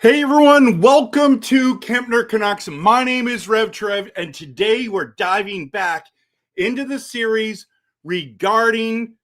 Hey everyone, welcome to Kempner Canucks. My name is RevTrev, and today we're diving back into the series regarding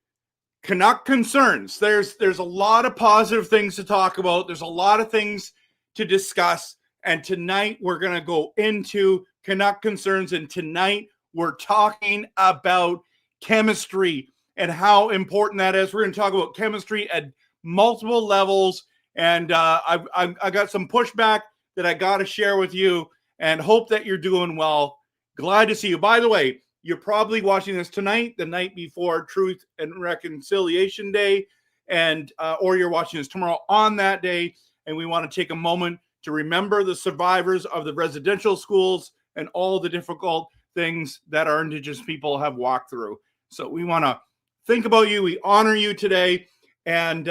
Canuck concerns. There's a lot of positive things to talk about. There's a lot of things to discuss, and tonight we're going to go into Canuck concerns, and tonight we're talking about chemistry and how important that is. We're going to talk about chemistry at multiple levels. And I got some pushback that I got to share with you and hope that you're doing well. Glad to see you. By the way, you're probably watching this tonight, the night before Truth and Reconciliation Day, and or you're watching this tomorrow on that day. And we want to take a moment to remember the survivors of the residential schools and all the difficult things that our Indigenous people have walked through. So we want to think about you. We honor you today. And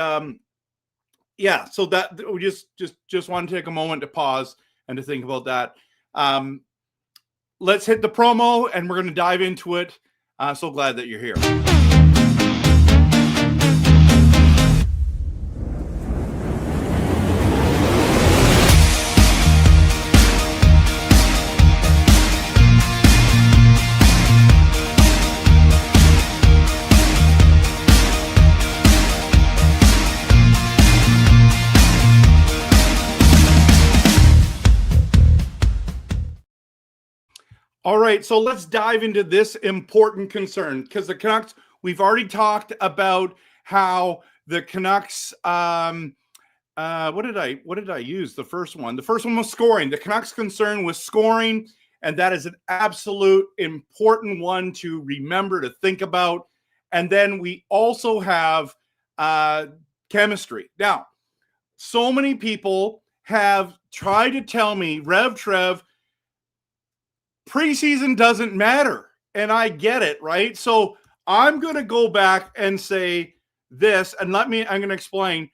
yeah, so that we just want to take a moment to pause and to think about that. Let's hit the promo and we're going to dive into it. So glad that you're here. All right, so let's dive into this important concern because the Canucks, we've already talked about how the Canucks, what did I use? The first one was scoring. The Canucks' concern was scoring, and that is an absolute important one to remember, to think about. And then we also have chemistry. Now, so many people have tried to tell me, RevTrev, preseason doesn't matter. And I get it, right? So I'm going to go back and say this, and I'm going to explain.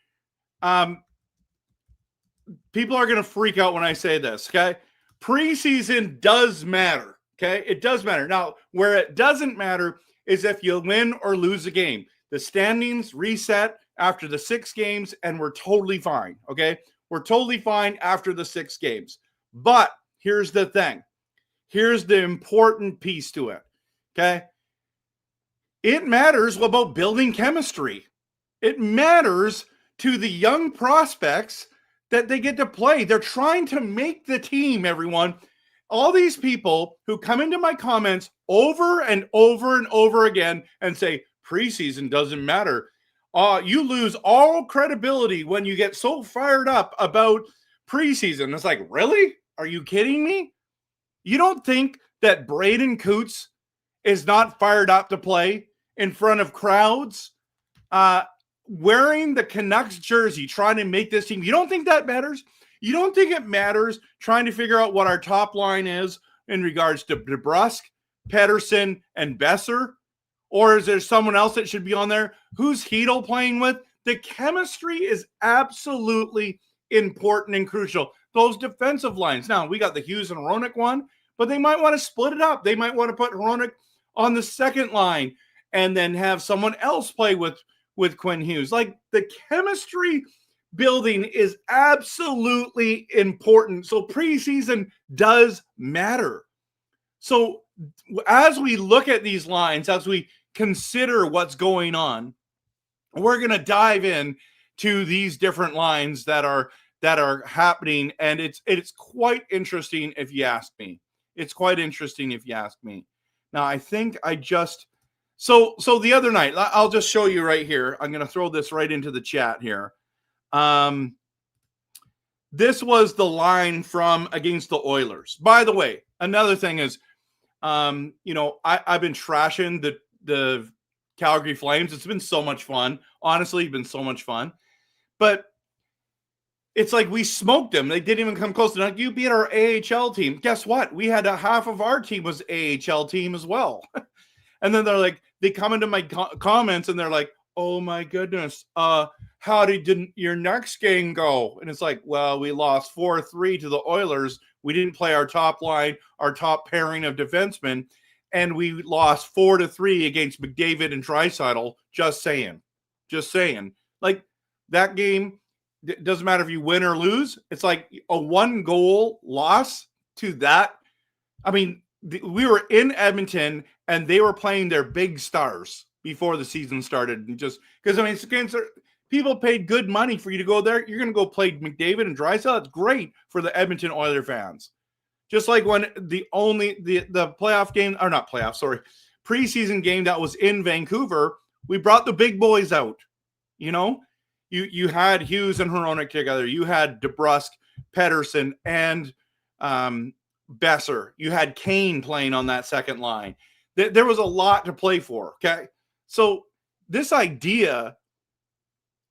People are going to freak out when I say this, okay? Preseason does matter, okay? It does matter. Now, where it doesn't matter is if you win or lose a game. The standings reset after the 6 games, and we're totally fine, okay? We're totally fine after the 6 games. But here's the thing. Here's the important piece to it, okay? It matters about building chemistry. It matters to the young prospects that they get to play. They're trying to make the team, everyone. All these people who come into my comments over and over and over again and say, preseason doesn't matter. You lose all credibility when you get so fired up about preseason. It's like, really? Are you kidding me? You don't think that Braden Coots is not fired up to play in front of crowds, wearing the Canucks jersey, trying to make this team? You don't think that matters? You don't think it matters trying to figure out what our top line is in regards to DeBrusk, Pedersen, and Besser? Or is there someone else that should be on there? Who's Hedl playing with? The chemistry is absolutely important and crucial. Those defensive lines. Now, we got the Hughes and Hronek one, but they might want to split it up. They might want to put Hronek on the second line and then have someone else play with Quinn Hughes. Like, the chemistry building is absolutely important. So preseason does matter. So as we look at these lines, as we consider what's going on, we're going to dive in to these different lines that are happening, and it's quite interesting if you ask me. It's quite interesting if you ask me. Now, I think I just so the other night, I'll just show you right here. I'm going to throw this right into the chat here. This was the line from against the Oilers. By the way, another thing is, I've been trashing the Calgary Flames. It's been so much fun. Honestly, it's been so much fun. But it's like we smoked them. They didn't even come close to that. You beat our AHL team. Guess what? We had half of our team was AHL team as well. And then they're like, they come into my comments and they're like, oh my goodness, how did your next game go? And it's like, well, we lost 4-3 to the Oilers. We didn't play our top line, our top pairing of defensemen, and we lost 4-3 against McDavid and Draisaitl. Just saying. Like, that game it doesn't matter if you win or lose. It's like a 1-goal loss to that. I mean, we were in Edmonton and they were playing their big stars before the season started. And just because, I mean, it's against people paid good money for you to go there. You're going to go play McDavid and Draisaitl. It's great for the Edmonton Oilers fans. Just like when the playoff game, or not playoff, sorry, preseason game that was in Vancouver, we brought the big boys out. You know, you had Hughes and Hronek together. You had DeBrusk, Pedersen, and Besser. You had Kane playing on that second line. There was a lot to play for, okay? So this idea,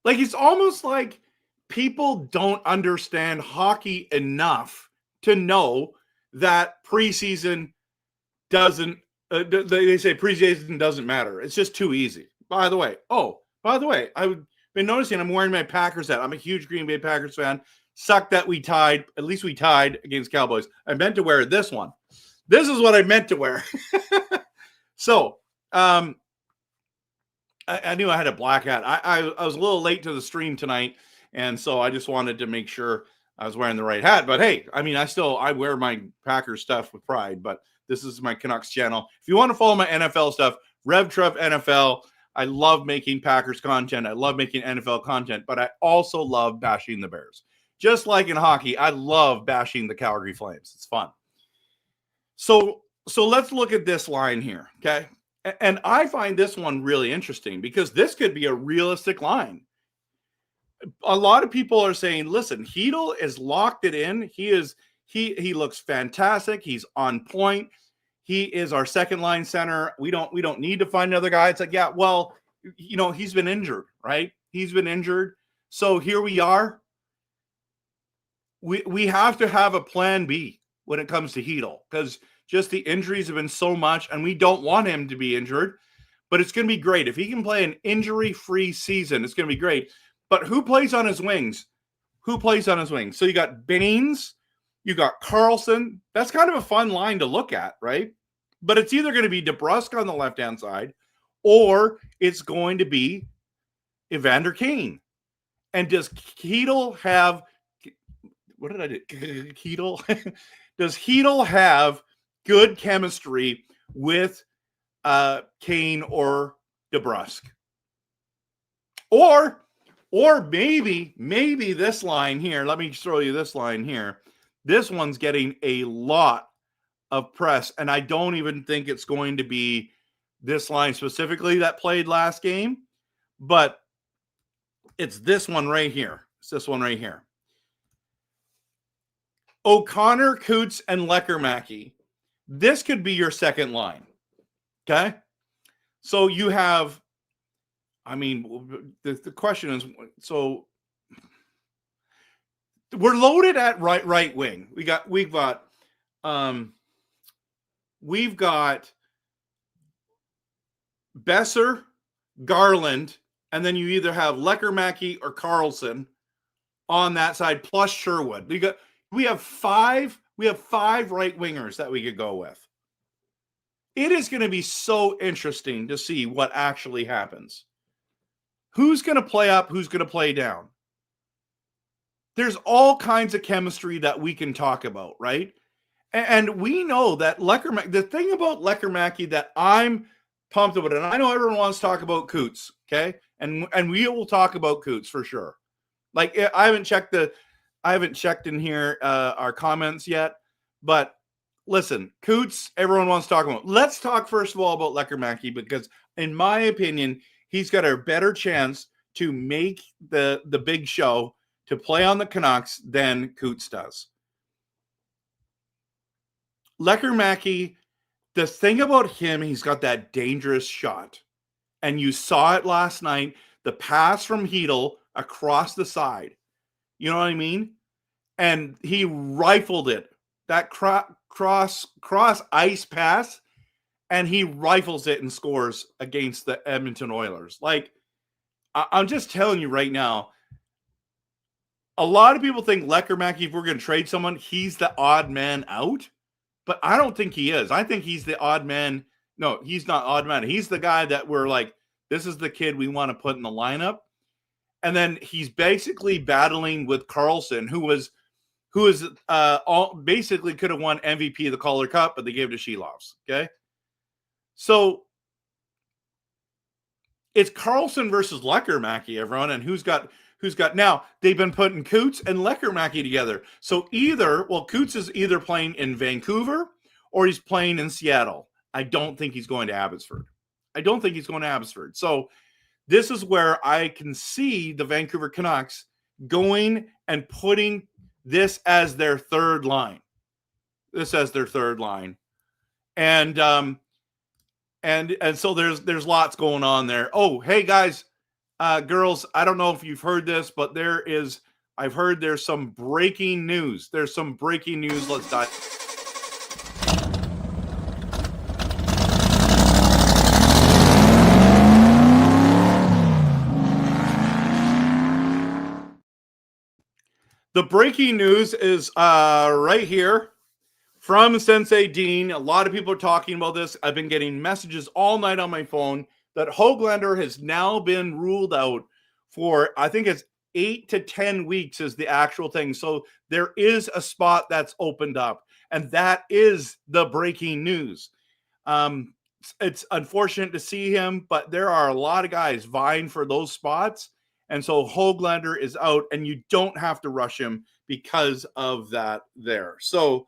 like, it's almost like people don't understand hockey enough to know that preseason doesn't, they say preseason doesn't matter. It's just too easy. By the way, I've been noticing I'm wearing my Packers hat. I'm a huge Green Bay Packers fan. Sucked that we tied. At least we tied against Cowboys. I meant to wear this one. This is what I meant to wear. So, I knew I had a black hat. I was a little late to the stream tonight, and so I just wanted to make sure I was wearing the right hat. But hey, I mean, I wear my Packers stuff with pride, but this is my Canucks channel. If you want to follow my NFL stuff, RevTrev NFL. I love making Packers content. I love making NFL content, but I also love bashing the Bears. Just like in hockey, I love bashing the Calgary Flames. It's fun. So let's look at this line here, okay? And I find this one really interesting because this could be a realistic line. A lot of people are saying, listen, Hedl is locked it in. He looks fantastic. He's on point. He is our second line center. We don't need to find another guy. It's like, yeah, well, you know, he's been injured, right? He's been injured. So here we are. We have to have a plan B when it comes to Hedl because just the injuries have been so much, and we don't want him to be injured. But it's going to be great. If he can play an injury-free season, it's going to be great. But who plays on his wings? Who plays on his wings? So you got Baines, you got Carlson. That's kind of a fun line to look at, right? But it's either going to be DeBrusk on the left-hand side, or it's going to be Evander Kane. And does Hedl have – what did I do? Hedl? Does Hedl have good chemistry with Kane or DeBrusk? Or maybe this line here, let me throw you this line here. This one's getting a lot of press, and I don't even think it's going to be this line specifically that played last game, but it's this one right here. It's this one right here. O'Connor, Coots, and Leckermacky. This could be your second line. Okay? So you have, I mean, the question is, so we're loaded at right wing. We've got Besser, Garland, and then you either have Leckermacky or Carlson on that side, plus Sherwood. We have five right wingers that we could go with. It is going to be so interesting to see what actually happens. Who's going to play up? Who's going to play down? There's all kinds of chemistry that we can talk about, right? And we know that Leckermacky, the thing about Leckermacky that I'm pumped about, and I know everyone wants to talk about Coots, okay? And we will talk about Coots for sure. Like, I haven't checked in here our comments yet, but listen, Coots, everyone wants to talk about. Let's talk first of all about Leckermacky, because in my opinion, he's got a better chance to make the big show to play on the Canucks than Coots does. Leckermacky, the thing about him, he's got that dangerous shot. And you saw it last night, the pass from Hedl across the side. You know what I mean? And he rifled it. That cross ice pass, and he rifles it and scores against the Edmonton Oilers. Like, I'm just telling you right now, a lot of people think Leckermacky, if we're going to trade someone, he's the odd man out. But I don't think he is. I think he's the odd man. No, he's not odd man. He's the guy that we're like, this is the kid we want to put in the lineup. and then he's basically battling with Carlson, who is basically could have won MVP of the Calder Cup, but they gave it to Shelovs. Okay, so it's Carlson versus Lekkerimäki, everyone, and who's got now. They've been putting Coots and Lekkerimäki together. So Coots is either playing in Vancouver or he's playing in Seattle. I don't think he's going to Abbotsford. So this is where I can see the Vancouver Canucks going and putting this as their third line. And so there's lots going on there. Oh, hey guys, girls, I don't know if you've heard this, but I've heard there's some breaking news. Let's dive. The breaking news is right here from Sensei Dean. A lot of people are talking about this. I've been getting messages all night on my phone that Höglander has now been ruled out for, I think it's 8 to 10 weeks is the actual thing. So there is a spot that's opened up, and that is the breaking news. It's unfortunate to see him, but there are a lot of guys vying for those spots. And so Höglander is out, and you don't have to rush him because of that there. So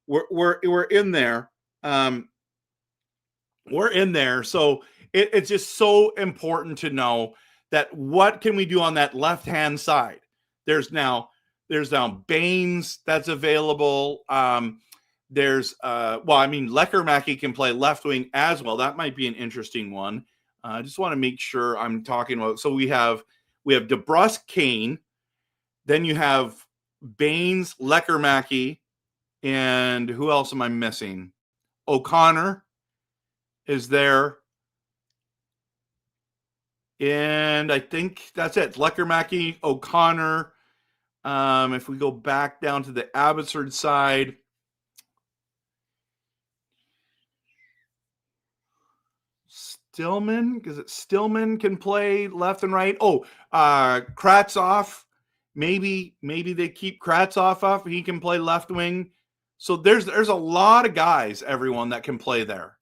we're in there. We're in there. So it's just so important to know that what can we do on that left-hand side? There's now Baines that's available. Lekkerimäki can play left wing as well. That might be an interesting one. I just want to make sure I'm talking about. So we have DeBrusk, Kane. Then you have Baines, Lekkerimäki, and who else am I missing? O'Connor is there. And I think that's it. Lekkerimäki, O'Connor. If we go back down to the Abbotsford side, Stillman can play left and right. Oh, Kravtsov. Maybe they keep Kravtsov off. He can play left wing. So there's a lot of guys, everyone, that can play there.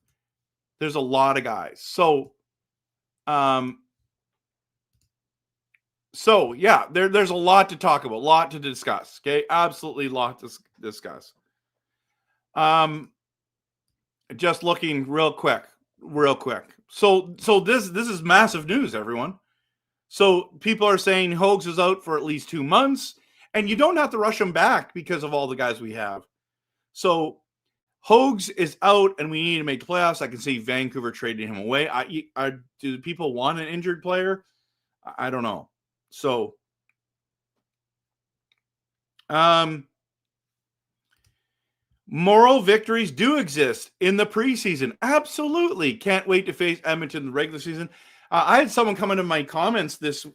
There's a lot of guys. So yeah, there's a lot to talk about, a lot to discuss. Okay, absolutely a lot to discuss. Just looking real quick. So this is massive news, everyone. So people are saying Hogs is out for at least 2 months, and you don't have to rush him back because of all the guys we have. So Hogs is out, and we need to make the playoffs. I can see Vancouver trading him away. Do people want an injured player? I don't know. So, moral victories do exist in the preseason. Absolutely. Can't wait to face Edmonton in the regular season. I had someone come into my comments this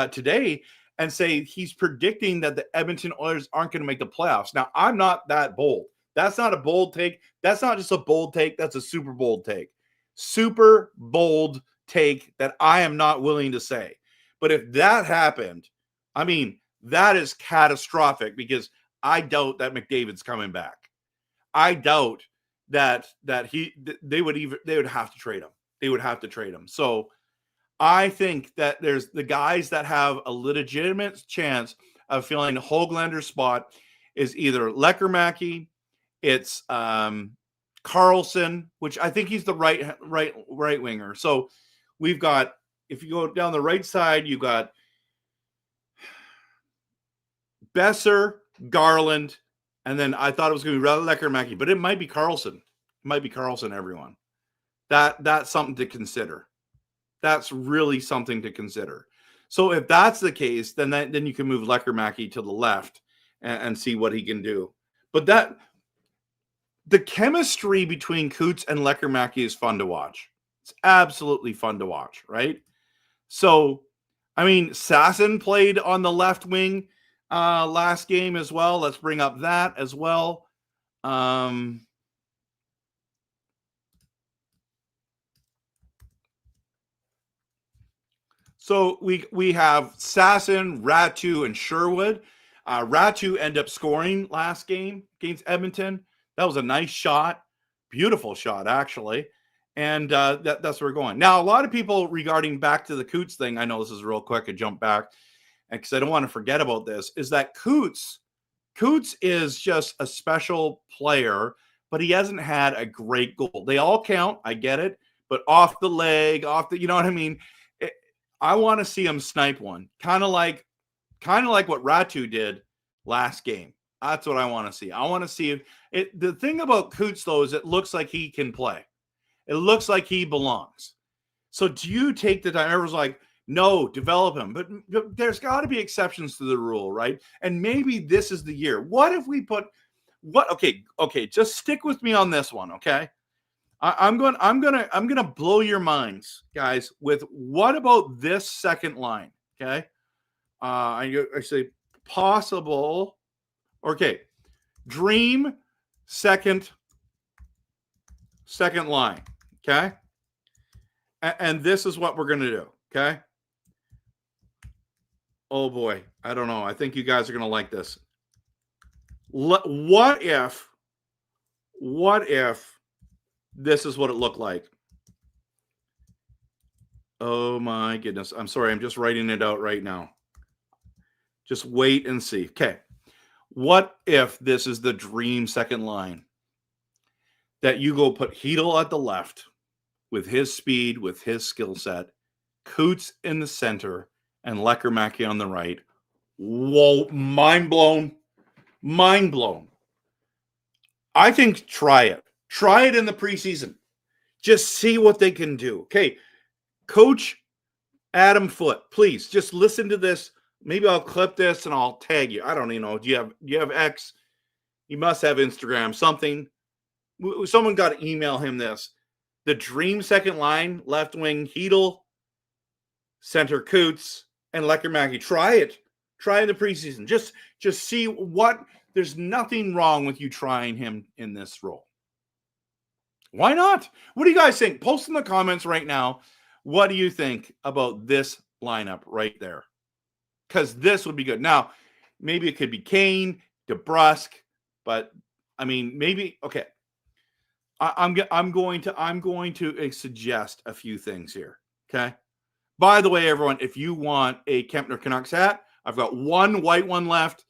today and say he's predicting that the Edmonton Oilers aren't going to make the playoffs. Now, I'm not that bold. That's not a bold take. That's not just a bold take. That's a super bold take. Super bold take that I am not willing to say. But if that happened, I mean, that is catastrophic because I doubt that McDavid's coming back. I doubt that they would have to trade him. They would have to trade him. So I think that there's the guys that have a legitimate chance of filling Höglander's spot is either Lekkerimäki, it's Carlson, which I think he's the right winger. So we've got, if you go down the right side, you got Besser, Garland, and then I thought it was going to be Lekkerimäki, but it might be Carlson. It might be Carlson, everyone. That's something to consider. That's really something to consider. So if that's the case, then you can move Lekkerimäki to the left and see what he can do. But the chemistry between Coots and Lekkerimäki is fun to watch. It's absolutely fun to watch, right? So, I mean, Sasson played on the left wing last game as well. Let's bring up that as well. So we have Sasson, Ratu, and Sherwood. Ratu ended up scoring last game against Edmonton. That was a nice shot. Beautiful shot, actually. And that's where we're going. Now, a lot of people regarding back to the Coots thing, I know this is real quick, I jump back, because I don't want to forget about this, is that Coots is just a special player, but he hasn't had a great goal. They all count, I get it, but off the leg, you know what I mean? I want to see him snipe one, kind of like what Ratu did last game. That's what I want to see. I want to see it. The thing about Coots, though, is it looks like he can play. It looks like he belongs. So do you take the time? Everyone's like, no, develop him. But there's got to be exceptions to the rule, right? And maybe this is the year. What if we put what? Okay. Just stick with me on this one, okay? I'm gonna blow your minds, guys, with what about this second line? Okay. I say possible. Okay. Dream second line. Okay. And this is what we're gonna do. Okay. Oh boy. I don't know. I think you guys are gonna like this. What if this is what it looked like? Oh my goodness. I'm sorry. I'm just writing it out right now. Just wait and see. Okay. What if this is the dream second line? That you go put Hedel at the left with his speed, with his skill set, Coots in the center, and Lekkerimäki on the right. Whoa, mind blown. Mind blown. I think try it. Try it in the preseason. Just see what they can do. Okay. Coach Adam Foote, please just listen to this. Maybe I'll clip this and I'll tag you. I don't even know. Do you have X? You must have Instagram, something. Someone got to email him this. The dream second line, left wing, Hedel, center Coots, and Lekkerimäki. Try it. Try in the preseason. Just see what. There's nothing wrong with you trying him in this role. Why not? What do you guys think? Post in the comments right now. What do you think about this lineup right there? Because this would be good. Now, maybe it could be Kane, DeBrusk, but I mean, maybe okay. I'm going to suggest a few things here. Okay. By the way, everyone, if you want a Kempner Canucks hat, I've got one white one left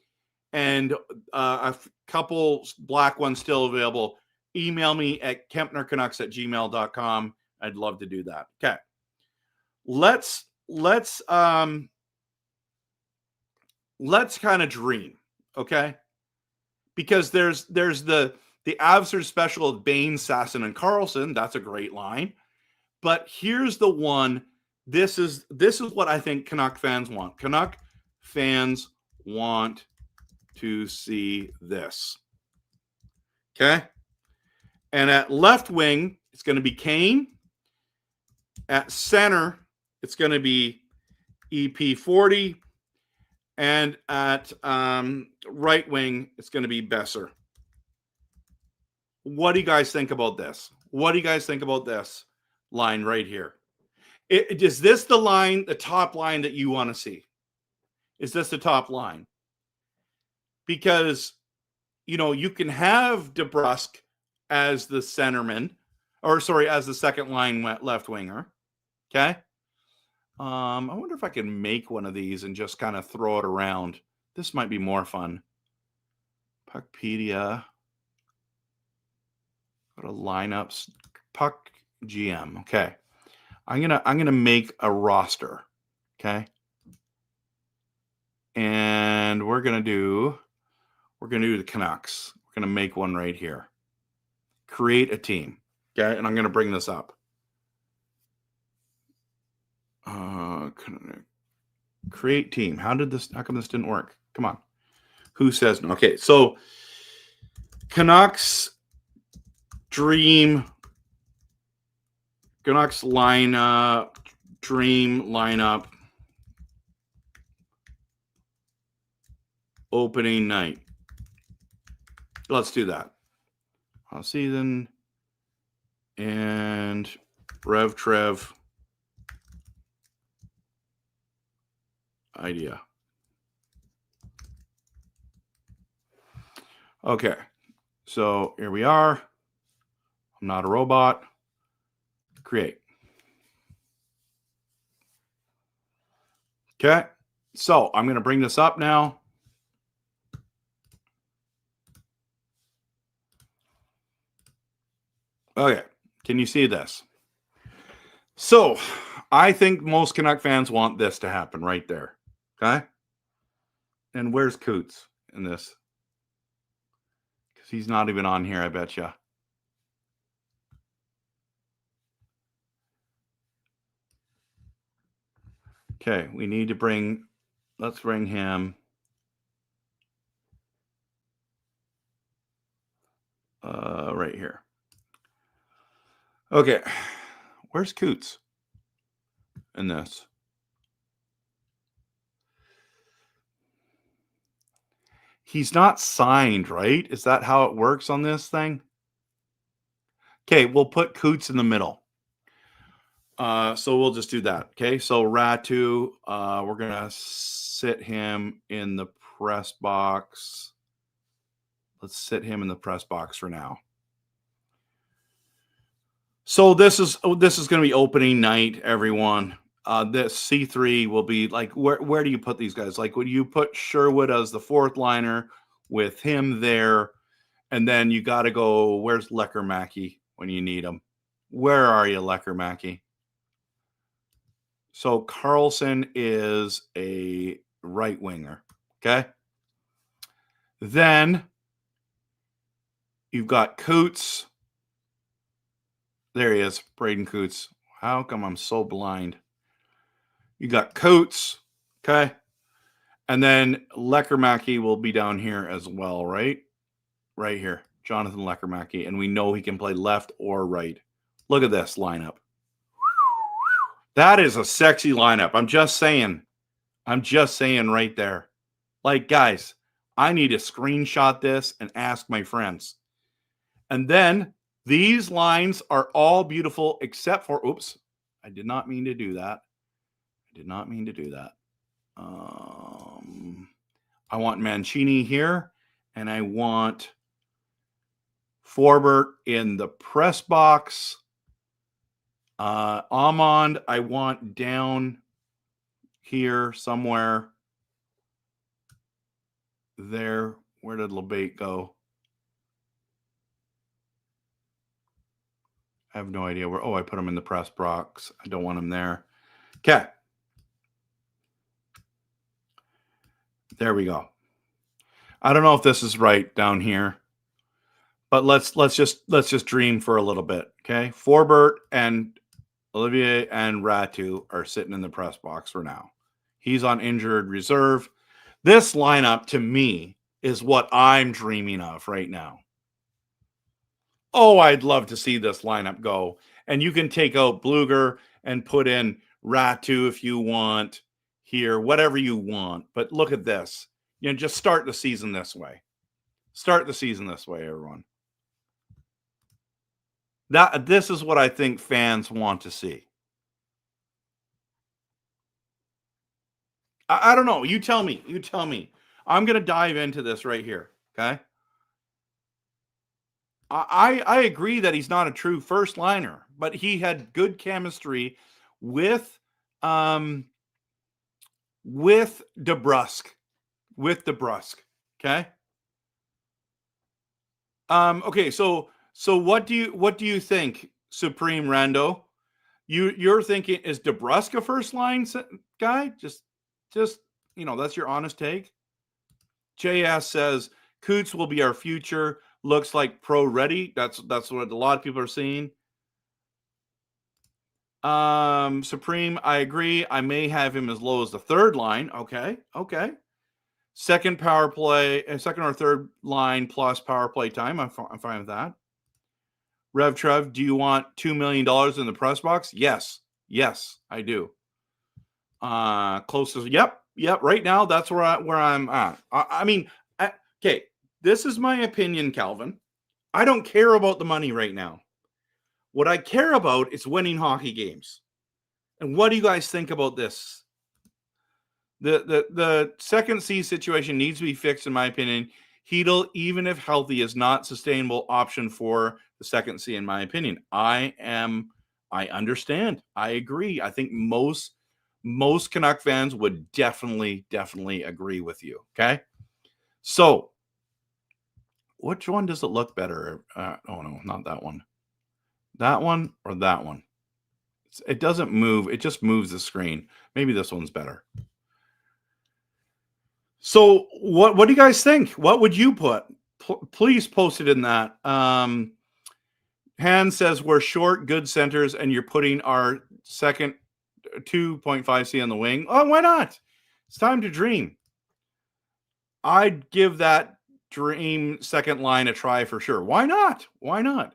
and a couple black ones still available. Email me at kempnercanucks@gmail.com. I'd love to do that. Okay. Let's kind of dream, okay? Because there's the Avsers special of Bain, Sasson, and Carlson. That's a great line. But here's the one. This is what I think Canuck fans want. Canuck fans want to see this. Okay? And at left wing, it's going to be Kane. At center, it's going to be EP40. And at right wing, it's going to be Besser. What do you guys think about this? What do you guys think about this line right here? Is this the line, the top line that you want to see? Is this the top line? Because, you know, you can have DeBrusk as the centerman, as the second line left winger. Okay. I wonder if I can make one of these and just kind of throw it around. This might be more fun. Puckpedia. Go to lineups. Puck GM. Okay. I'm gonna make a roster. Okay. And we're gonna do the Canucks. We're gonna make one right here. Create a team. Okay, and I'm gonna bring this up. Create team. How come this didn't work? Come on. Who says no? Okay, so Canucks dream. Canucks lineup. Dream lineup. Opening night. Let's do that. Season and RevTrev idea. Okay, so here we are. I'm not a robot. Create. Okay, so I'm going to bring this up now. Okay, can you see this? So I think most Canuck fans want this to happen right there. Okay, and where's Coots in this? Because he's not even on here, I bet you. Okay, we need to bring, let's bring him. Right here. Okay, where's Coots in this? He's not signed, right? Is that how it works on this thing? Okay, we'll put Coots in the middle. So we'll just do that. Okay, so Ratu, we're gonna sit him in the press box. Let's sit him in the press box for now. So this is going to be opening night, everyone. This C3 will be like, where do you put these guys? Like, would you put Sherwood as the fourth liner with him there? And then you got to go, where's Lecker-Mackey when you need him? Where are you, Lecker-Mackey? So Carlson is a right winger. Okay. Then you've got Coots. There he is, Braden Coots. How come I'm so blind? You got Coots, okay? And then Lecker-Mackey will be down here as well, right? Right here, Jonathan Lecker-Mackey. And we know he can play left or right. Look at this lineup. That is a sexy lineup. I'm just saying right there. Like, guys, I need to screenshot this and ask my friends. And then these lines are all beautiful except for, oops, I did not mean to do that. I want Mancini here, and I want Forbert in the press box. Amond, I want down here somewhere. There. Where did LeBate go? I have no idea where. Oh, I put him in the press box. I don't want him there. Okay. There we go. I don't know if this is right down here, but let's just dream for a little bit. Okay. Forbert and Olivier and Ratu are sitting in the press box for now. He's on injured reserve. This lineup to me is what I'm dreaming of right now. Oh, I'd love to see this lineup go. And you can take out Bluger and put in Ratu if you want here, whatever you want. But look at this. You know, just start the season this way. Start the season this way, everyone. This is what I think fans want to see. I don't know. You tell me. You tell me. I'm going to dive into this right here. Okay. I agree that he's not a true first liner, but he had good chemistry with DeBrusk. Okay. Okay. So what do you think, Supreme Rando? You're thinking, is DeBrusk a first line guy? Just that's your honest take. JS says Coots will be our future. Looks like pro ready. That's what a lot of people are seeing. Supreme, I agree. I may have him as low as the third line. Okay. Second power play, second or third line plus power play time. I'm fine with that. RevTrev, do you want $2 million in the press box? Yes, I do. Closest. Yep. Right now, that's where I'm at. I mean, okay. This is my opinion, Calvin. I don't care about the money right now. What I care about is winning hockey games. And what do you guys think about this The second C situation needs to be fixed, in my opinion. Hedl, even if healthy, is not sustainable option for the second C, in my opinion. I understand. I agree. I think most Canuck fans would definitely agree with you. Okay. So which one does it look better? Oh no, not that one. That one or that one? It doesn't move. It just moves the screen. Maybe this one's better. So what do you guys think? What would you put? Please post it in that. Han says we're short good centers and you're putting our second 2.5C on the wing. Oh, why not? It's time to dream. I'd give that dream second line a try for sure. Why not? Why not?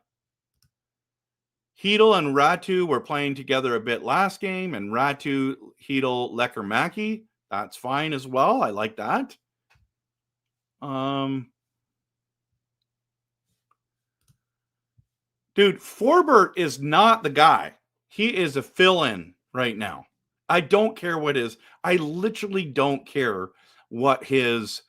Hedl and Ratu were playing together a bit last game, and Ratu, Hedl, Lecker-Mackey. That's fine as well. I like that. Dude, Forbert is not the guy. He is a fill-in right now. I don't care what his. I literally don't care what his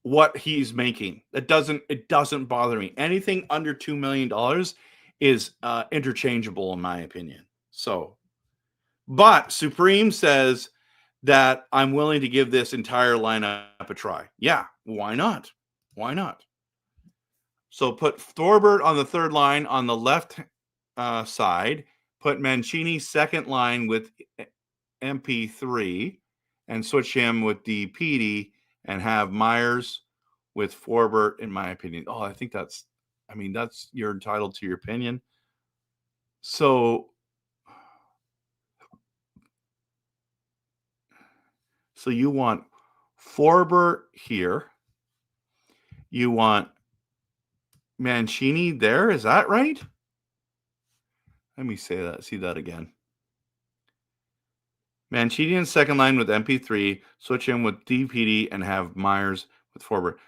what he's making. It doesn't bother me. Anything under $2 million is interchangeable in my opinion. So, but Supreme says that I'm willing to give this entire lineup a try. Yeah, why not? Why not? So put Thorbert on the third line on the left side. Put Mancini second line with MP3 and switch him with DPD and have Myers with Forbert, in my opinion. Oh, I think that's you're entitled to your opinion. So you want Forbert here. You want Mancini there. Is that right? Let me say that. See that again. Mancini in second line with MP3. Switch him with DPD and have Myers with Forbert.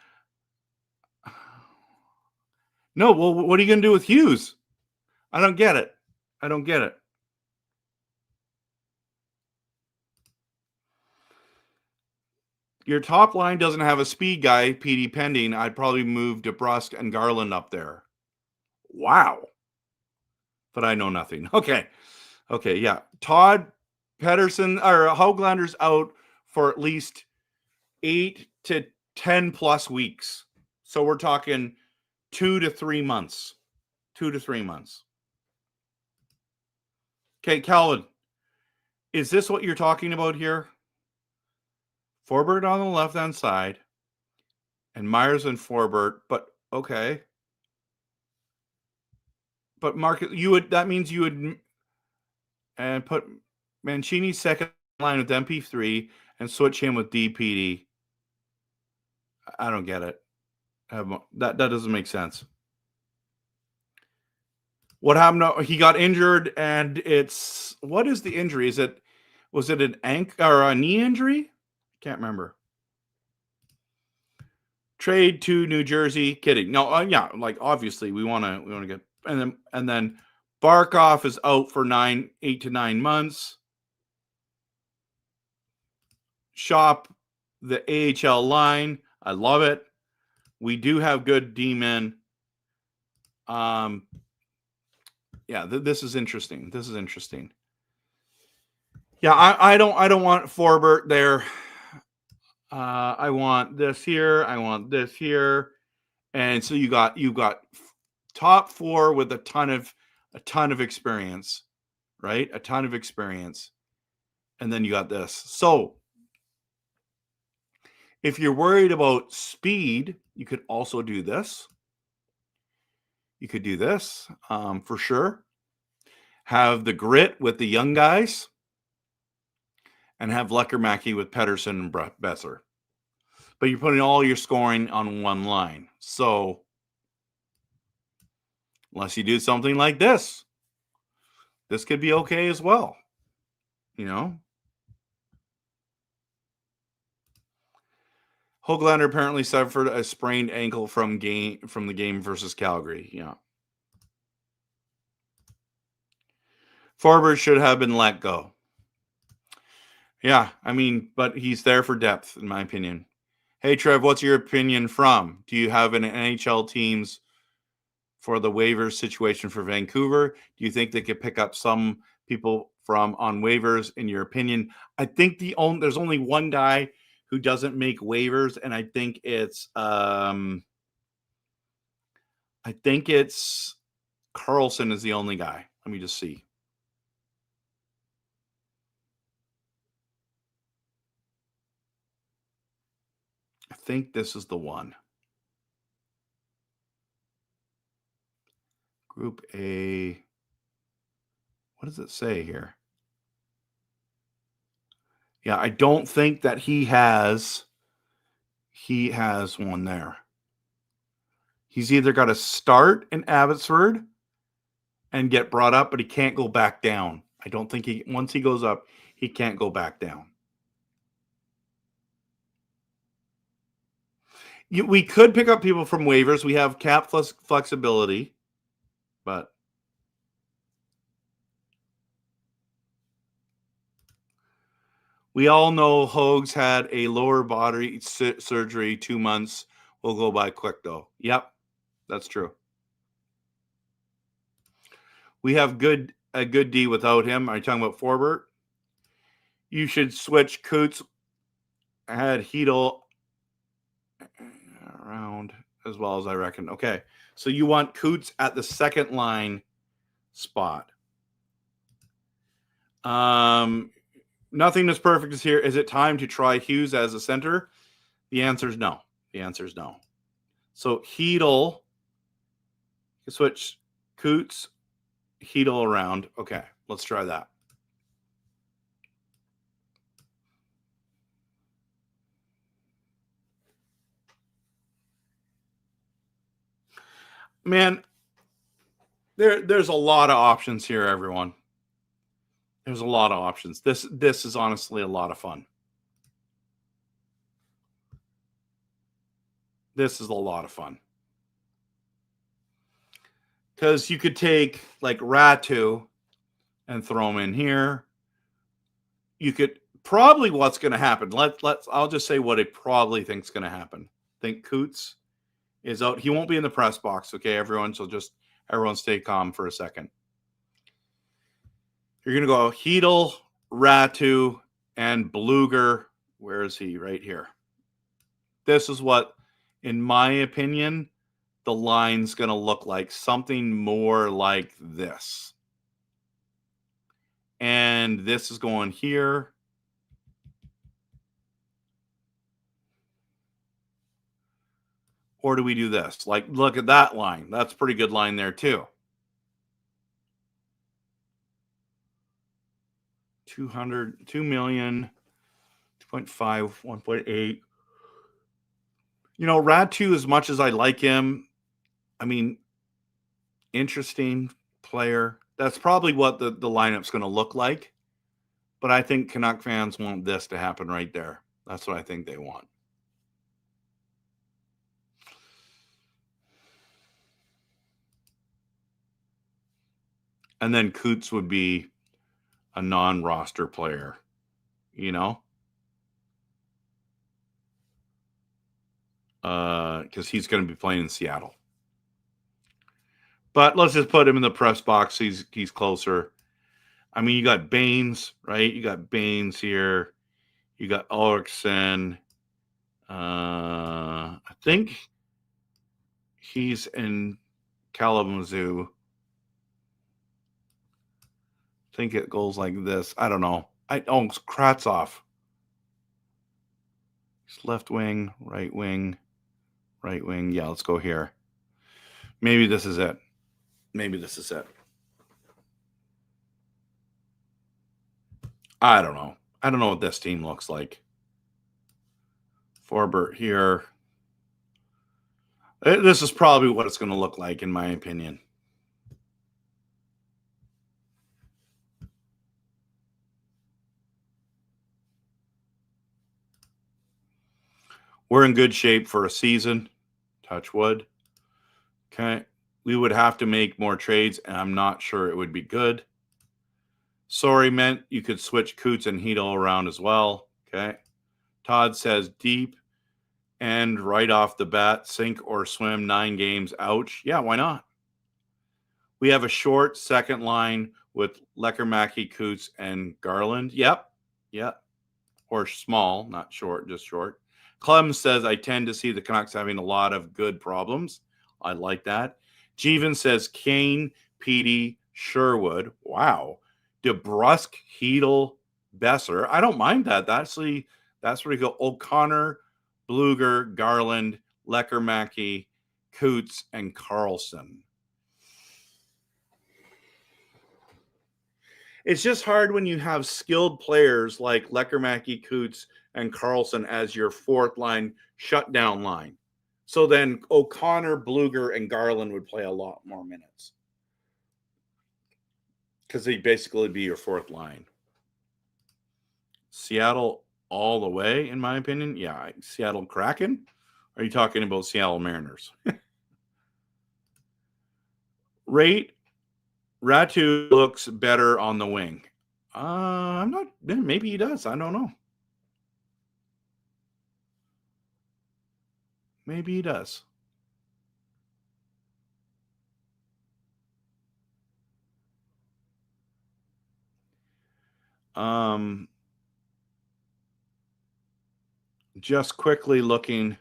No, well, what are you going to do with Hughes? I don't get it. I don't get it. Your top line doesn't have a speed guy, PD pending. I'd probably move DeBrusque and Garland up there. Wow. But I know nothing. Okay, yeah. Todd Pedersen or Hoaglander's out for at least 8 to 10 plus weeks. So we're talking 2 to 3 months. 2 to 3 months. Okay, Calvin, is this what you're talking about here? Forbert on the left-hand side and Myers and Forbert, but okay. But Mark, that means you would and put Mancini second line with MP3 and switch him with DPD. I don't get it. That doesn't make sense. What happened? He got injured, and what is the injury? Was it an ankle or a knee injury? Can't remember. Trade to New Jersey. Kidding. No, yeah, like obviously we want to get and then Barkov is out for 8 to 9 months. Shop the AHL line. I love it. We do have good D-men. Yeah, this is interesting. This is interesting. Yeah, I don't want Forbert there. I want this here. I want this here. And so you got top four with a ton of experience, right? A ton of experience. And then you got this. So if you're worried about speed, you could also do this. You could do this for sure. Have the grit with the young guys and have Lecker-Mackey with Pedersen and Besser. But you're putting all your scoring on one line. So unless you do something like this could be okay as well. You know? Hoaglander apparently suffered a sprained ankle from the game versus Calgary. Yeah. Forbert should have been let go. Yeah, I mean, but he's there for depth, in my opinion. Hey, Trev, what's your opinion from? Do you have an NHL teams for the waivers situation for Vancouver? Do you think they could pick up some people from on waivers, in your opinion? I think there's only one guy who doesn't make waivers, and I think it's Carlson is the only guy. Let me just see. I think this is the one. Group A. What does it say here? Yeah, I don't think that he has one there. He's either got to start in Abbotsford and get brought up, but he can't go back down. I don't think once he goes up, he can't go back down. We could pick up people from waivers. We have cap flexibility, but we all know Hogs had a lower body surgery 2 months. Will go by quick, though. Yep, that's true. We have a good D without him. Are you talking about Forbert? You should switch Coots. I had Hedel around as well, as I reckon. Okay, so you want Coots at the second line spot. Nothing is perfect is here. Is it time to try Hughes as a center? The answer is no. So Hedel, switch Coots, Hedel around. Okay, let's try that. Man, there's a lot of options here, everyone. There's a lot of options. This is honestly a lot of fun. This is a lot of fun. Because you could take like Ratu and throw him in here. You could probably what's going to happen. I'll just say what I probably think's going to happen. Think Coots is out. He won't be in the press box, okay, everyone? So just everyone stay calm for a second. You're going to go Hedel, Ratu, and Bluger. Where is he? Right here. This is what, in my opinion, the line's going to look like. Something more like this. And this is going here. Or do we do this? Like, look at that line. That's a pretty good line there, too. 200, 2 million, 2.5, 1.8. You know, Ratu, as much as I like him, I mean, interesting player. That's probably what the lineup's going to look like. But I think Canuck fans want this to happen right there. That's what I think they want. And then Coots would be a non-roster player, you know? Because he's going to be playing in Seattle. But let's just put him in the press box. He's closer. I mean, you got Baines, right? You got Baines here. You got Ulrichsen. I think he's in Kalamazoo. I think it goes like this. I don't know. It's Kratzov. He's left wing, right wing, right wing. Yeah, let's go here. Maybe this is it. I don't know. I don't know what this team looks like. Forbert here. This is probably what it's going to look like, in my opinion. We're in good shape for a season. Touch wood. Okay. We would have to make more trades, and I'm not sure it would be good. Sorry meant you could switch Coots and Hedel around as well. Okay. Todd says deep and right off the bat, sink or swim 9 games. Ouch. Yeah, why not? We have a short second line with Lekermacki, Coots, and Garland. Yep. Or small, not short, just short. Clem says, I tend to see the Canucks having a lot of good problems. I like that. Jeevan says, Kane, Petey, Sherwood. Wow. DeBrusk, Hedel, Besser. I don't mind that. That's where you go. O'Connor, Bluger, Garland, Lekermacki, Coots, and Carlson. It's just hard when you have skilled players like Lekermacki, Coots, and Carlson as your fourth line shutdown line. So then O'Connor, Bluger, and Garland would play a lot more minutes because they'd basically be your fourth line. Seattle all the way, in my opinion. Yeah, Seattle Kraken? Are you talking about Seattle Mariners? Ratu looks better on the wing. I'm not. Maybe he does. I don't know. Maybe he does. Just quickly looking.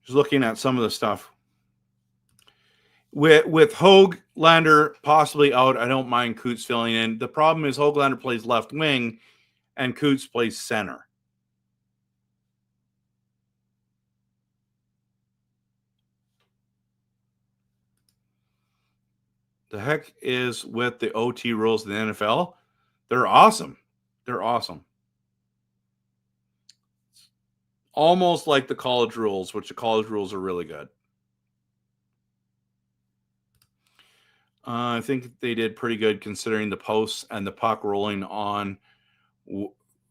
Just looking at some of the stuff. With Höglander possibly out, I don't mind Coots filling in. The problem is Höglander plays left wing and Coots plays center. The heck is with the OT rules in the NFL? They're awesome. They're awesome. Almost like the college rules, which the college rules are really good. I think they did pretty good considering the posts and the puck rolling on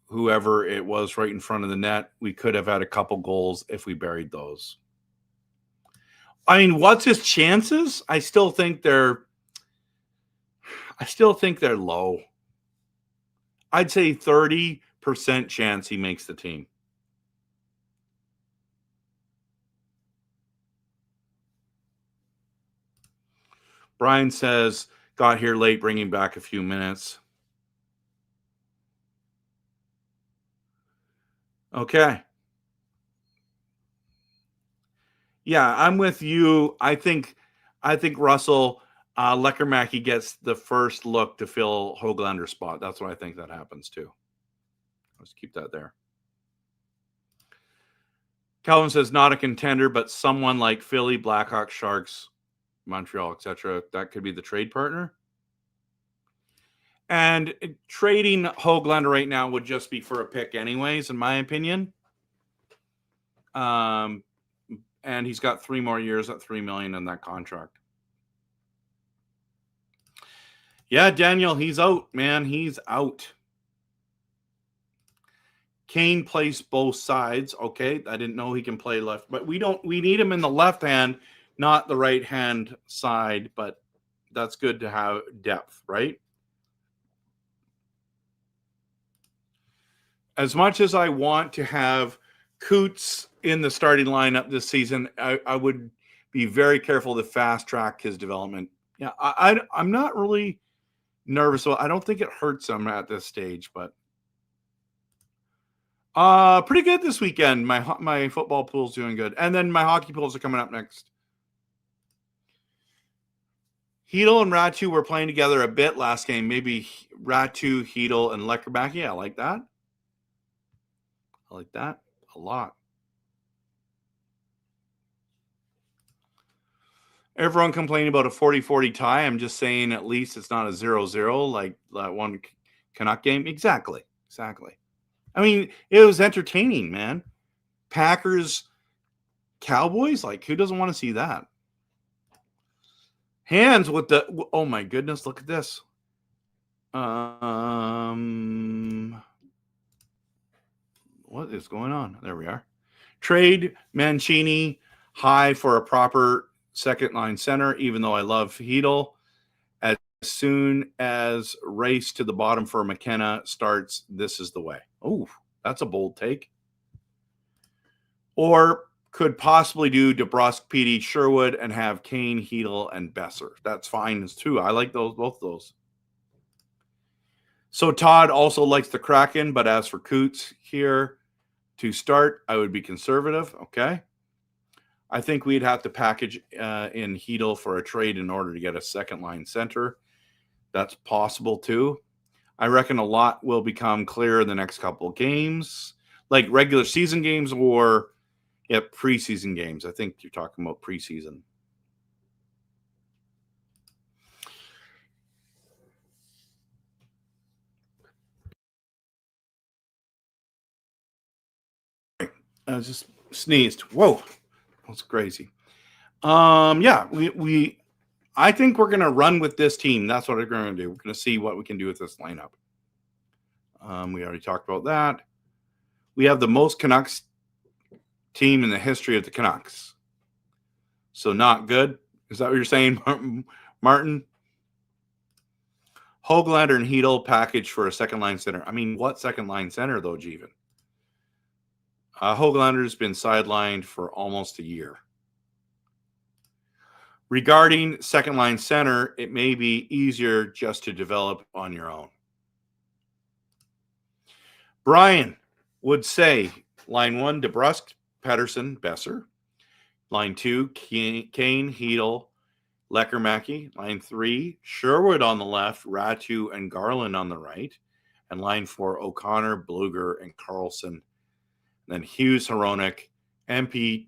whoever it was right in front of the net. We could have had a couple goals if we buried those. I mean, what's his chances? I still think they're low. I'd say 30% chance he makes the team. Brian says, got here late, bringing back a few minutes. Okay. Yeah, I'm with you. I think Russell Lekermacki gets the first look to fill Höglander's spot. That's what I think that happens too. Let's keep that there. Calvin says not a contender, but someone like Philly, Blackhawks, Sharks, Montreal, etc. That could be the trade partner. And trading Höglander right now would just be for a pick anyways, in my opinion. And he's got 3 more years at $3 million in that contract. Yeah, Daniel, he's out, man. He's out. Kane plays both sides. Okay, I didn't know he can play left, but we need him in the left hand, not the right hand side, but that's good to have depth, right? As much as I want to have Coots in the starting lineup this season, I would be very careful to fast track his development. Yeah, I'm not really nervous. I don't think it hurts him at this stage, but pretty good this weekend. My football pool's doing good, and then my hockey pools are coming up next. Hedel and Ratu were playing together a bit last game. Maybe Ratu, Hedel, and Lekermacki. I like that. I like that a lot. Everyone complaining about a 40-40 tie. I'm just saying at least it's not a 0-0 like that one Canuck game. Exactly. I mean, it was entertaining, man. Packers, Cowboys, like who doesn't want to see that? Hands with the, oh my goodness, look at this. What is going on? There we are. Trade Mancini high for a proper second line center, even though I love Hedel. soon as race to the bottom for McKenna starts, this is the way. Oh, that's a bold take. Or could possibly do DeBrusk, PD, Sherwood, and have Kane, Hedel, and Besser. That's fine too. I like those, both those. So Todd also likes the Kraken, but as for Coots here to start, I would be conservative. Okay. I think we'd have to package in Hedel for a trade in order to get a second line center. That's possible too. I reckon a lot will become clear in the next couple of games, like regular season games or preseason games. I think you're talking about preseason. I just sneezed. Whoa, that's crazy. Yeah, I think we're gonna run with this team. That's what we're gonna do. We're gonna see what we can do with this lineup. We already talked about that. We have the most Canucks team in the history of the Canucks. So not good. Is that what you're saying, Martin? Höglander and Hedel package for a second line center. I mean, what second line center though, Jeevan? Höglander's been sidelined for almost a year. Regarding second line center, it may be easier just to develop on your own. Brian would say line 1, DeBrusk, Pettersson, Besser. Line 2, Kane, Hedel, Lekermäki. Line 3, Sherwood on the left, Ratu and Garland on the right. And line 4, O'Connor, Bluger, and Carlson. Then Hughes, Hronek, MP3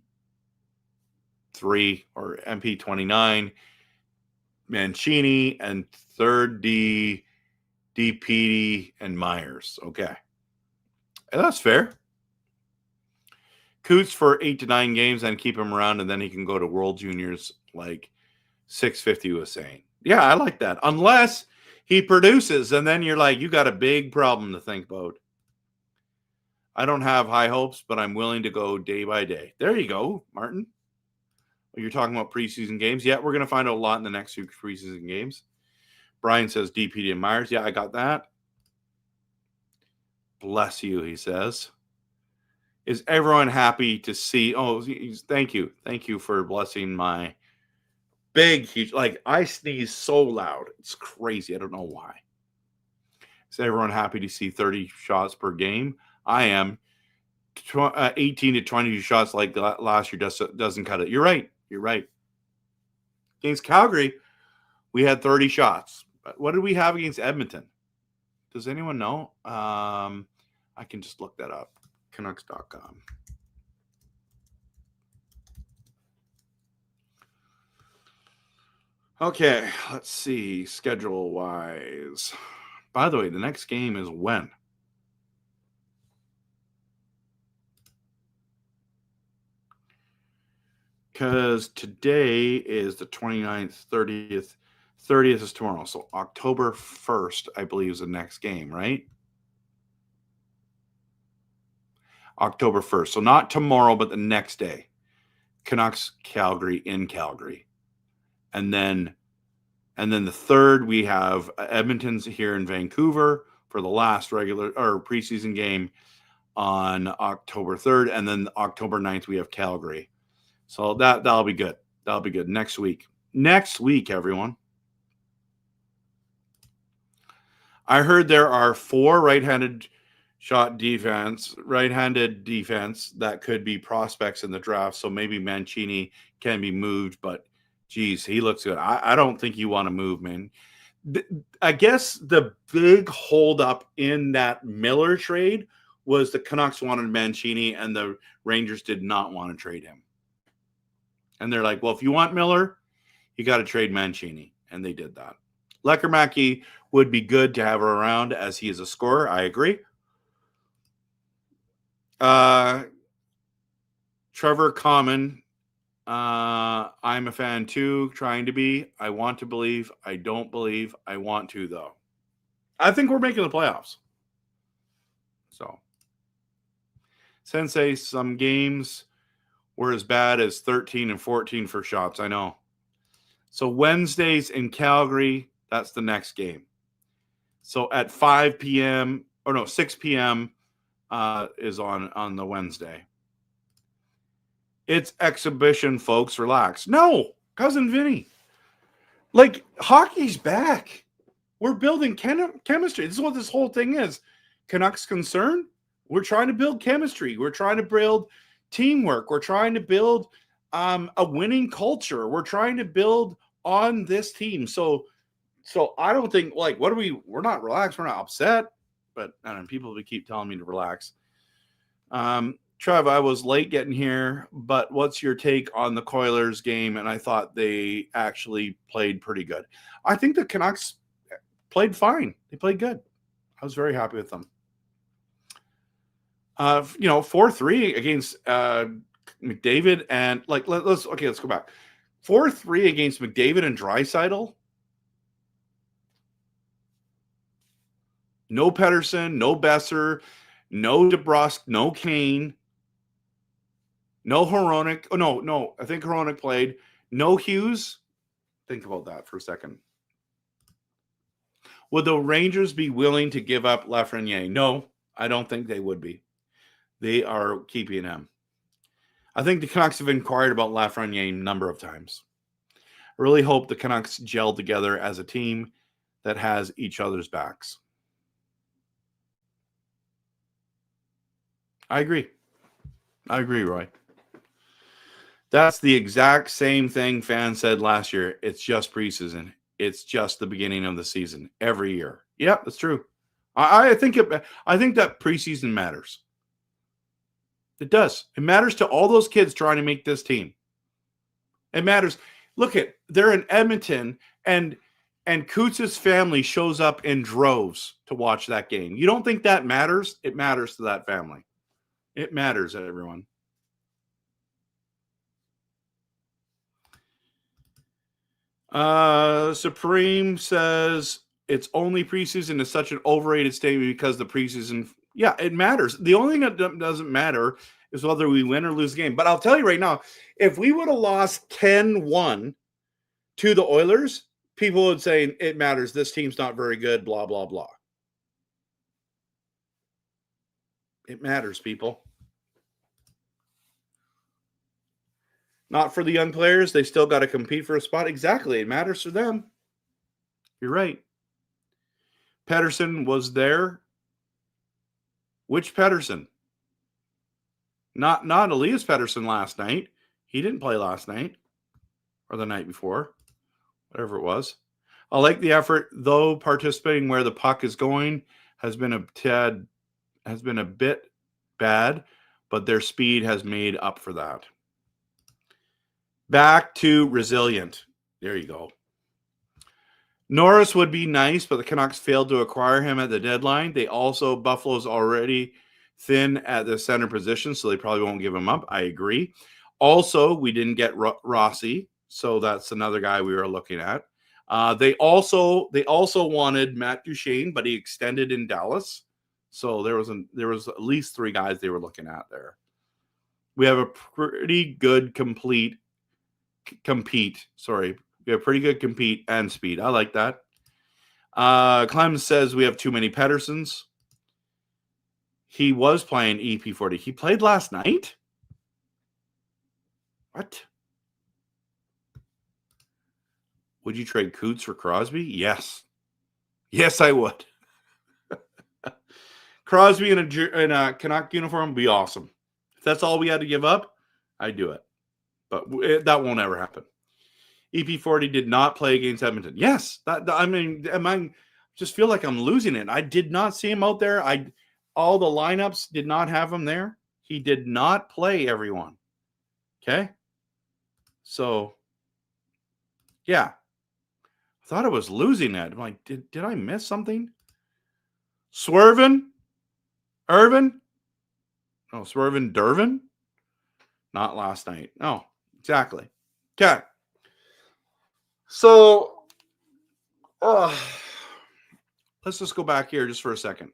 or MP29, Mancini, and third D, DPD, and Myers. Okay. And that's fair. Coots for 8 to 9 games and keep him around, and then he can go to World Juniors like 650 was saying. Yeah, I like that. Unless he produces, and then you're like, you got a big problem to think about. I don't have high hopes, but I'm willing to go day by day. There you go, Martin. You're talking about preseason games. Yeah, we're going to find out a lot in the next few preseason games. Brian says DPD and Myers. Yeah, I got that. Bless you, he says. Is everyone happy to see? Oh, thank you. Thank you for blessing my big, huge. Like, I sneeze so loud. It's crazy. I don't know why. Is everyone happy to see 30 shots per game? I am. 18 to 22 shots like last year doesn't cut it. You're right. You're right. Against Calgary, we had 30 shots. But what did we have against Edmonton? Does anyone know? I can just look that up. Canucks.com. Okay, let's see. Schedule-wise. By the way, the next game is when? Because today is the 29th, 30th. 30th is tomorrow. So October 1st, I believe, is the next game, right? October 1st. So not tomorrow, but the next day. Canucks, Calgary, in Calgary. And then the 3rd, we have Edmonton's here in Vancouver for the last regular or preseason game on October 3rd. And then October 9th, we have Calgary. So that'll be good. That'll be good next week. Next week, everyone. I heard there are 4 right-handed defense that could be prospects in the draft. So maybe Mancini can be moved, but geez, he looks good. I don't think you want to move, man. I guess the big holdup in that Miller trade was the Canucks wanted Mancini and the Rangers did not want to trade him. And they're like, well, if you want Miller, you got to trade Mancini. And they did that. Lekermäki would be good to have around as he is a scorer. I agree. Trevor Common. I'm a fan too, trying to be. I want to believe. I don't believe. I want to, though. I think we're making the playoffs. So, Sensei, some games were as bad as 13 and 14 for shots. I know. So Wednesdays in Calgary, That's the next game. So at 5 p.m. or no, 6 p.m. Is on the Wednesday. It's exhibition, folks. Relax. No, Cousin Vinny. Like, hockey's back. We're building chemistry. This is what this whole thing is. Canucks concerned? We're trying to build chemistry. We're trying to build teamwork. We're trying to build a winning culture. We're trying to build on this team. So I don't think, like, we're not relaxed. We're not upset. But I don't know, people keep telling me to relax. Trev, I was late getting here, but what's your take on the Coyotes game? And I thought they actually played pretty good. I think the Canucks played fine. They played good. I was very happy with them. 4-3 against McDavid and let's go back. 4-3 against McDavid and Draisaitl. No Pettersson, no Besser, no DeBrusk, no Kane, no Hronek. Oh, no. I think Hronek played. No Hughes. Think about that for a second. Would the Rangers be willing to give up Lafreniere? No, I don't think they would be. They are keeping him. I think the Canucks have inquired about Lafreniere a number of times. I really hope the Canucks gel together as a team that has each other's backs. I agree, Roy. That's the exact same thing fans said last year. It's just preseason. It's just the beginning of the season every year. Yeah, that's true. I think that preseason matters. It does. It matters to all those kids trying to make this team. It matters. Look they're in Edmonton and Coots' family shows up in droves to watch that game. You don't think that matters? It matters to that family. It matters, everyone. Supreme says it's only preseason is such an overrated statement because the preseason, yeah, it matters. The only thing that doesn't matter is whether we win or lose the game. But I'll tell you right now, if we would have lost 10-1 to the Oilers, people would say it matters. This team's not very good, blah, blah, blah. It matters, people. Not for the young players. They still got to compete for a spot. Exactly. It matters for them. You're right. Pettersson was there. Which Pettersson? Not Elias Pettersson last night. He didn't play last night or the night before. Whatever it was. I like the effort, though participating where the puck is going has been a bit bad, but their speed has made up for that. Back to resilient. There you go. Norris would be nice, but the Canucks failed to acquire him at the deadline. Buffalo's already thin at the center position, so they probably won't give him up. I agree. Also, we didn't get Rossi, so that's another guy we were looking at. They also wanted Matt Duchene, but he extended in Dallas. So there was at least 3 guys they were looking at there. We have a pretty good compete. We have pretty good compete and speed. I like that. Clem says we have too many Petterssons. He was playing EP40. He played last night? What? Would you trade Coots for Crosby? Yes. Yes, I would. Crosby in a Canuck uniform would be awesome. If that's all we had to give up, I'd do it. But that won't ever happen. EP40 did not play against Edmonton. Yes. I just feel like I'm losing it. I did not see him out there. All the lineups did not have him there. He did not play everyone. Okay? So, yeah. I thought I was losing it. I'm like, did I miss something? Swervin? Irvin? No, Swervin Dervin? Not last night. No, exactly. Okay. So, let's just go back here just for a second.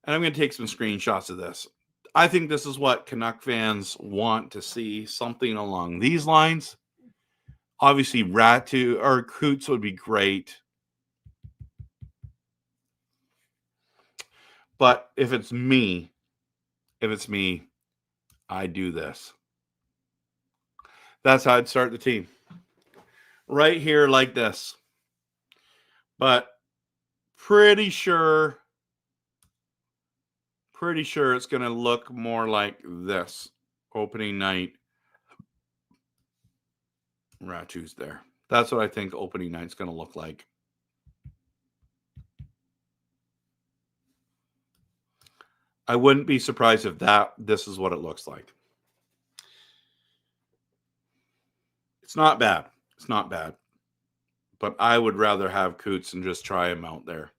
And I'm going to take some screenshots of this. I think this is what Canuck fans want to see, something along these lines. Obviously, Ratu or Coots would be great. But if it's me, I do this. That's how I'd start the team. Right here like this. But pretty sure it's going to look more like this. Opening night. Ratu's there. That's what I think opening night's going to look like. I wouldn't be surprised if this is what it looks like. It's not bad. It's not bad. But I would rather have Coots and just try him out there.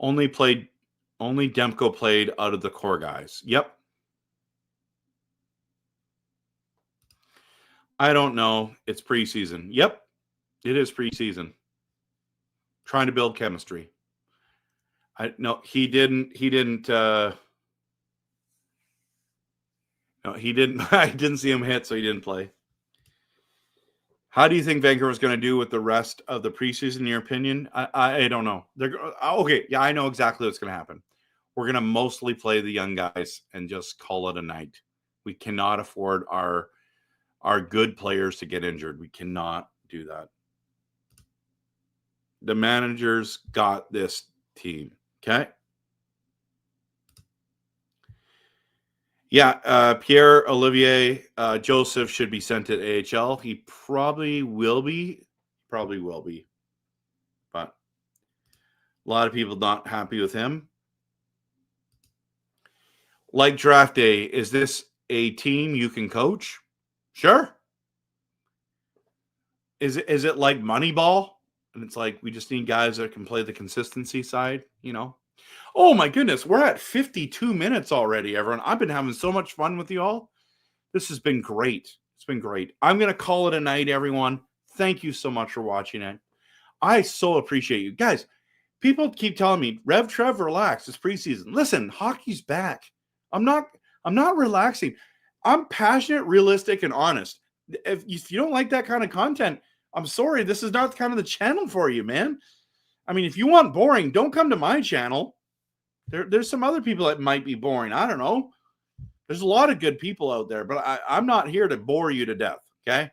Only Demko played out of the core guys. Yep. I don't know. It's preseason. Yep. It is preseason. Trying to build chemistry. No, he didn't. No, he didn't. I didn't see him hit, so he didn't play. How do you think Vancouver's going to do with the rest of the preseason, in your opinion? I don't know. Okay, yeah, I know exactly what's going to happen. We're going to mostly play the young guys and just call it a night. We cannot afford our good players to get injured. We cannot do that. The managers got this team, okay? Yeah, Pierre-Olivier Joseph should be sent to AHL. He probably will be. But a lot of people not happy with him. Like draft day, is this a team you can coach? Sure. Is it like Moneyball? And it's like we just need guys that can play the consistency side, you know? Oh my goodness, we're at 52 minutes already, everyone. I've been having so much fun with you all. This has been great. It's been great. I'm going to call it a night, everyone. Thank you so much for watching it. I so appreciate you. Guys, people keep telling me, RevTrev, relax. It's preseason. Listen, hockey's back. I'm not relaxing. I'm passionate, realistic, and honest. If you don't like that kind of content, I'm sorry. This is not kind of the channel for you, man. I mean, if you want boring, don't come to my channel. There's some other people that might be boring. I don't know. There's a lot of good people out there, but I'm not here to bore you to death, okay?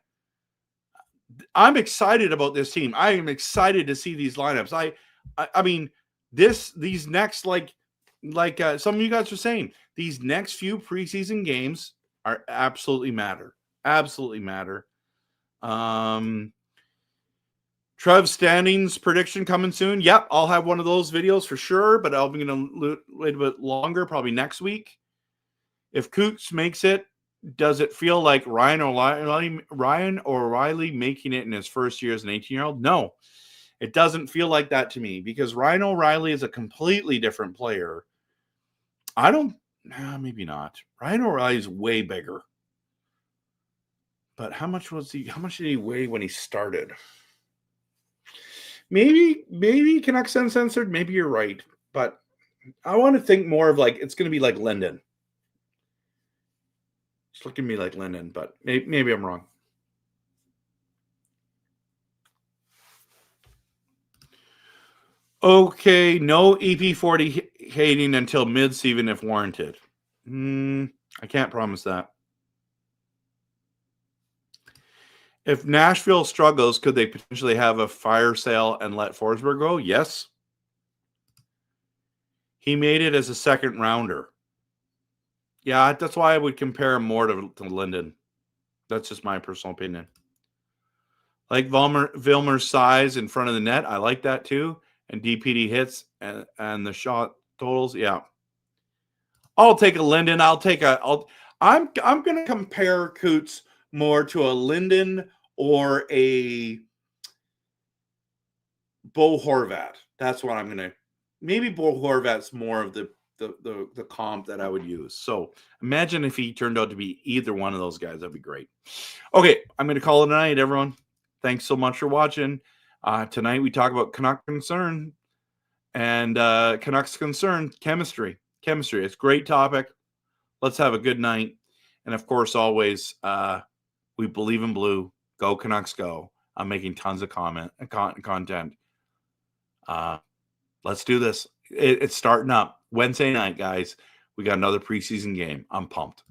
I'm excited about this team. I am excited to see these lineups. I mean, these next, like some of you guys are saying, these next few preseason games are absolutely matter. Absolutely matter. Trev standings prediction coming soon. Yep, I'll have one of those videos for sure, but I'll be going to wait a bit longer, probably next week. If Coots makes it, does it feel like Ryan O'Reilly making it in his first year as an 18-year-old? No, it doesn't feel like that to me because Ryan O'Reilly is a completely different player. Maybe not. Ryan O'Reilly is way bigger. But how much did he weigh when he started? Maybe Canucks Uncensored. Maybe you're right, but I want to think more of like it's going to be like Linden. It's looking to me like Linden, but maybe I'm wrong. Okay, no EP40 hating until mid-season if warranted. I can't promise that. If Nashville struggles, could they potentially have a fire sale and let Forsberg go? Yes. He made it as a second rounder. Yeah, that's why I would compare him more to Linden. That's just my personal opinion. Like Vilmer's size in front of the net. I like that too. And DPD hits and the shot totals. Yeah. I'll take a Linden. I'm going to compare Coots more to a Linden or a Bo Horvat. That's what I'm going to. Maybe Bo Horvat's more of the comp that I would use. So imagine if he turned out to be either one of those guys. That'd be great. Okay, I'm going to call it a night, everyone. Thanks so much for watching. Tonight we talk about Canuck concern and Canucks concern chemistry. chemistry. It's a great topic. Let's have a good night. And of course, always, we believe in blue. Go Canucks, go. I'm making tons of content. Let's do this. It's starting up Wednesday night, guys. We got another preseason game. I'm pumped.